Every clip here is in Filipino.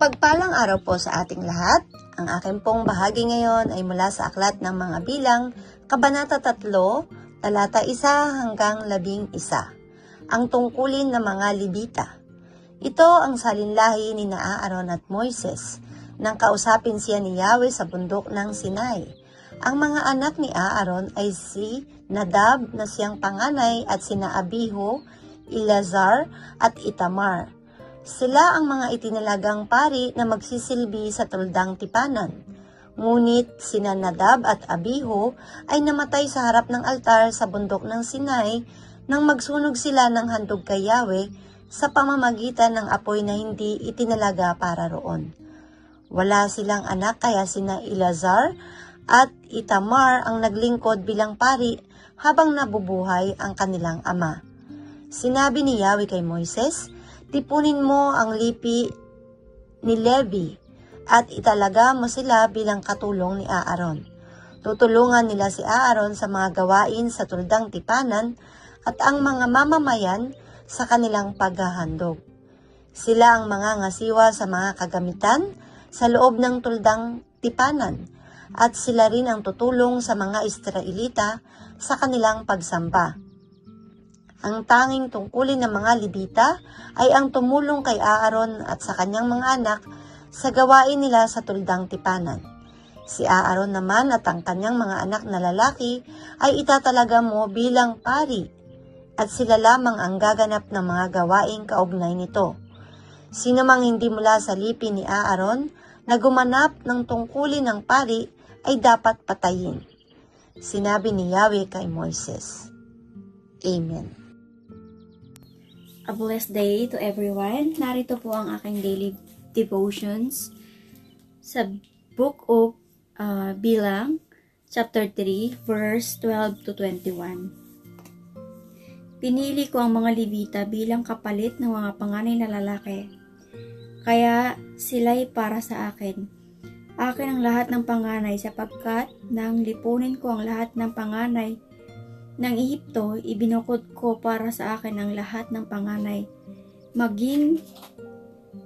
Mapagpalang araw po sa ating lahat. Ang aking pong bahagi ngayon ay mula sa Aklat ng Mga Bilang, Kabanata 3, talata 1 hanggang 11. Ang tungkulin ng mga Libita. Ito ang salinlahi ni Aaron at Moises nang kausapin siya ni Yahweh sa bundok ng Sinai. Ang mga anak ni Aaron ay si Nadab na siyang panganay at sina Abihu, Eleazar at Itamar. Sila ang mga itinalagang pari na magsisilbi sa tuldang tipanan. Ngunit sina Nadab at Abihu ay namatay sa harap ng altar sa bundok ng Sinai nang magsunog sila ng handog kay Yahweh sa pamamagitan ng apoy na hindi itinalaga para roon. Wala silang anak kaya sina Eleazar at Itamar ang naglingkod bilang pari habang nabubuhay ang kanilang ama. Sinabi ni Yahweh kay Moises, "Tipunin mo ang lipi ni Levi at italaga mo sila bilang katulong ni Aaron. Tutulungan nila si Aaron sa mga gawain sa tuldang tipanan at ang mga mamamayan sa kanilang paghahandog. Sila ang mga ngasiwa sa mga kagamitan sa loob ng tuldang tipanan at sila rin ang tutulong sa mga Israelita sa kanilang pagsamba. Ang tanging tungkulin ng mga Libita ay ang tumulong kay Aaron at sa kanyang mga anak sa gawain nila sa tuldang tipanan. Si Aaron naman at ang kanyang mga anak na lalaki ay itatalaga mo bilang pari at sila lamang ang gaganap ng mga gawaing kaugnay nito. Sino mang hindi mula sa lipi ni Aaron na gumanap ng tungkulin ng pari ay dapat patayin." Sinabi ni Yahweh kay Moises. Amen. A blessed day to everyone. Narito po ang aking daily devotions sa Book of Bilang, chapter 3, verse 12 to 21. Pinili ko ang mga Levita bilang kapalit ng mga panganay na lalaki, kaya sila'y para sa akin. Akin ang lahat ng panganay sapagkat nang lipunin ko ang lahat ng panganay ng Ehipto, ibinukod ko para sa akin ang lahat ng panganay, maging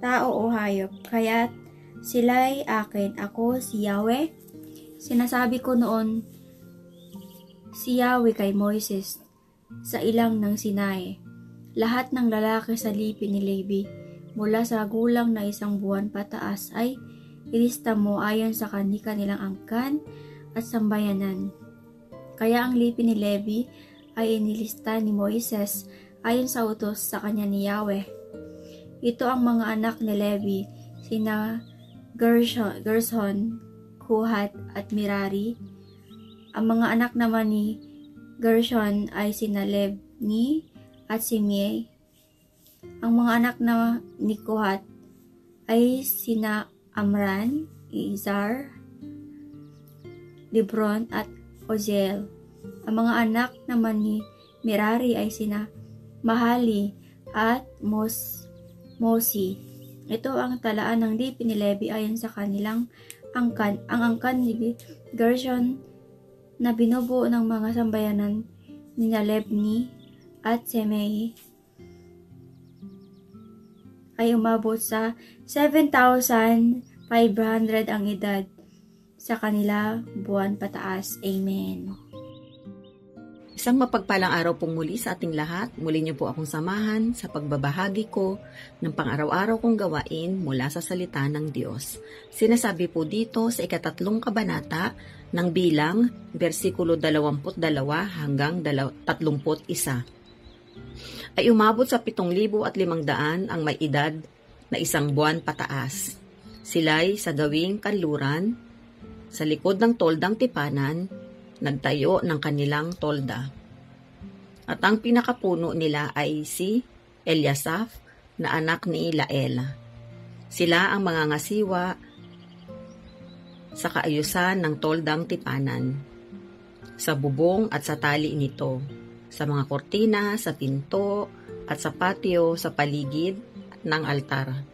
tao o hayop, kaya't sila'y akin. Ako si Yahweh. Sinasabi ko noon si Yahweh kay Moises sa ilang ng Sinai. Lahat ng lalaki sa lipi ni Levi, mula sa gulang na 1 buwan pataas ay ilista mo ayon sa kanilang angkan at sambayanan. Kaya ang lipi ni Levi ay inilista ni Moises ayon sa utos sa kanya ni Yahweh. Ito ang mga anak ni Levi, sina Gershon, Kohat at Merari. Ang mga anak naman ni Gershon ay sina Libni at Simei. Ang mga anak ni Kohat ay sina Amran, Izar, Lebron at Ozel. Ang mga anak naman ni Merari ay sina Mahali at Mosi. Ito ang talaan ng lipi ni Levi ayon sa kanilang angkan. Ang angkan ni Gershon na binubuo ng mga sambayanan ni Libni at Simei ay umabot sa 7,500 ang edad sa kanila buwan pataas. Amen. Isang mapagpalang araw pong muli sa ating lahat. Muli niyo po akong samahan sa pagbabahagi ko ng pang-araw-araw kong gawain mula sa salita ng Diyos. Sinasabi po dito sa 3 kabanata ng Bilang, versikulo 22 hanggang 31. Ay umabot sa 7,500 ang may edad na 1 buwan pataas. Sila'y sa gawing kanluran, sa likod ng toldang tipanan, nagtayo ng kanilang tolda. At ang pinakapuno nila ay si Eliasaph na anak ni Lael. Sila ang mga ngasiwa sa kaayusan ng toldang tipanan, sa bubong at sa tali nito, sa mga kortina, sa pinto, at sa patio sa paligid ng altar.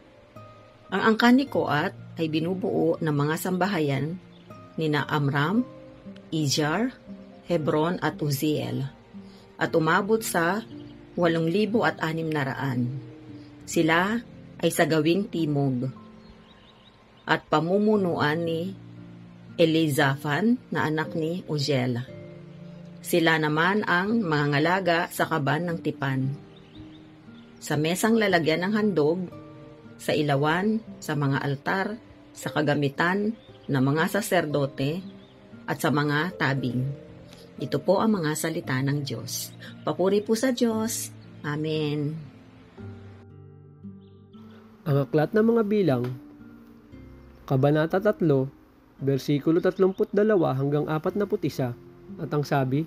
Ang angkan ni Koat ay binubuo ng mga sambahayan nina Amram, Izhar, Hebron at Uziel, at umabot sa 8,600. Sila ay sa gawing timog. at pamumunuan ni Elizaphan na anak ni Uziel. Sila naman ang mga ngalaga sa kaban ng tipan, sa mesang lalagyan ng handog, sa ilawan, sa mga altar, sa kagamitan ng mga saserdote, at sa mga tabing. Ito po ang mga salita ng Diyos. Papuri po sa Diyos. Amen. Ang aklat ng mga bilang, Kabanata 3, versikulo 32 hanggang 41, at ang sabi,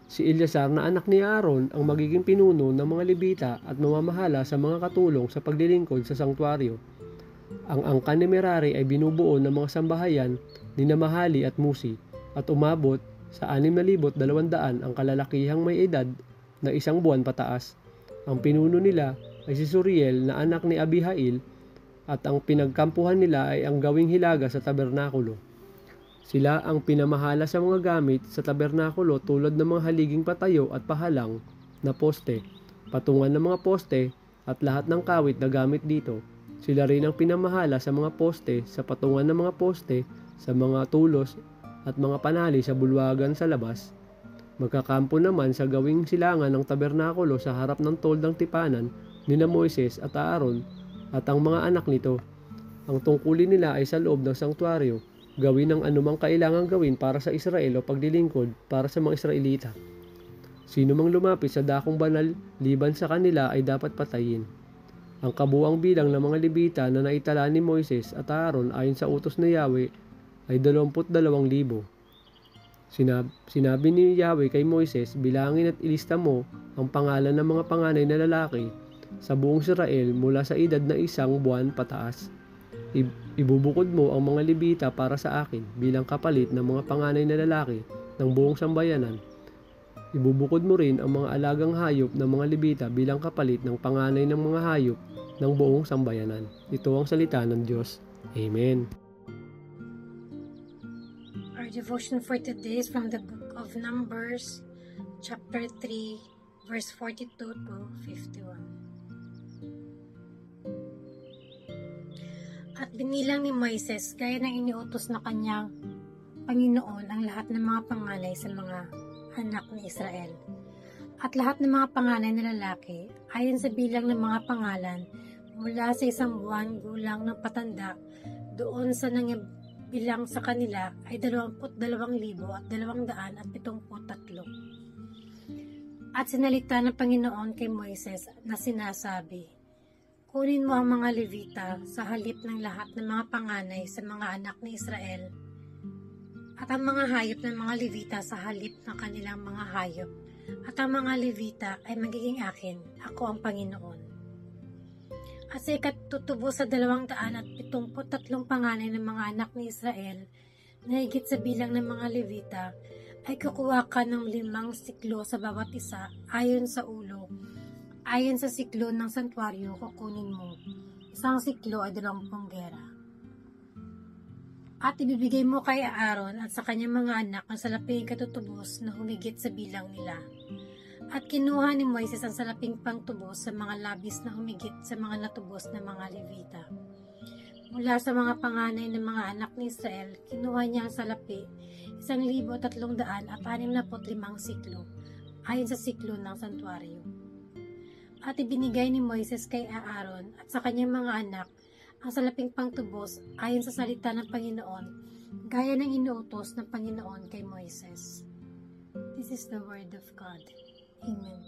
si Eleazar na anak ni Aaron ang magiging pinuno ng mga Levita at mamamahala sa mga katulong sa paglilingkod sa sangtuaryo. Ang angkan ni Merari ay binubuo ng mga sambahayan ni Mahali at Musi, at umabot sa 6,200 ang kalalakihang may edad na 1 buwan pataas. Ang pinuno nila ay si Suriel na anak ni Abihail, at ang pinagkampuhan nila ay ang gawing hilaga sa tabernakulo. Sila ang pinamahala sa mga gamit sa tabernakulo tulad ng mga haliging patayo at pahalang na poste, patungan ng mga poste at lahat ng kawit na gamit dito. Sila rin ang pinamahala sa mga poste, sa patungan ng mga poste, sa mga tulos at mga panali sa bulwagan sa labas. Magkakampo naman sa gawing silangan ng tabernakulo sa harap ng toldang tipanan nina Moises at Aaron at ang mga anak nito. Ang tungkulin nila ay sa loob ng sangtuaryo, gawin ang anumang kailangang gawin para sa Israel o paglilingkod para sa mga Israelita. Sino mang lumapit sa dakong banal liban sa kanila ay dapat patayin. Ang kabuang bilang ng mga Levita na naitala ni Moises at Aaron ayon sa utos ni Yahweh ay 22,000. Sinabi ni Yahweh kay Moises, bilangin at ilista mo ang pangalan ng mga panganay na lalaki sa buong Israel mula sa edad na 1 buwan pataas. Ibubukod mo ang mga Levita para sa akin bilang kapalit ng mga panganay na lalaki ng buong sambayanan. Ibubukod mo rin ang mga alagang hayop ng mga Levita bilang kapalit ng panganay ng mga hayop ng buong sambayanan. Ito ang salita ng Diyos. Amen. Our devotion for today is from the book of Numbers, chapter 3, verse 42 to 51. At binilang ni Moises, gaya ng iniutos na kanyang Panginoon, ang lahat ng mga panganay sa mga anak ni Israel. At lahat ng mga panganay na lalaki, ayon sa bilang ng mga pangalan, mula sa 1 buwan gulang ng patanda, doon sa bilang sa kanila ay 22,273. At sinalita ng Panginoon kay Moises na sinasabi, kunin mo ang mga Levita sa halip ng lahat ng mga panganay sa mga anak ni Israel, at ang mga hayop ng mga Levita sa halip ng kanilang mga hayop, at ang mga Levita ay magiging akin, ako ang Panginoon. At sa ikatutubo sa 273 panganay ng mga anak ni Israel, na higit sa bilang ng mga Levita, ay kukuha ka ng 5 siklo sa bawat isa ayon sa ulo. Ayon sa siklo ng santuaryo, kukunin mo. 1 siklo ay 20 gera. At ibibigay mo kay Aaron at sa kanyang mga anak ang salaping katutubos na humigit sa bilang nila. At kinuha ni Moises ang salaping pangtubos sa mga labis na humigit sa mga natubos na mga Levita. Mula sa mga panganay ng mga anak ni Israel, kinuha niya ang salapi, 1,365 siklo, ayon sa siklo ng santuaryo. At ibinigay ni Moises kay Aaron at sa kanyang mga anak ang salaping pangtubos ayon sa salita ng Panginoon, gaya ng inuutos ng Panginoon kay Moises. This is the word of God. Amen.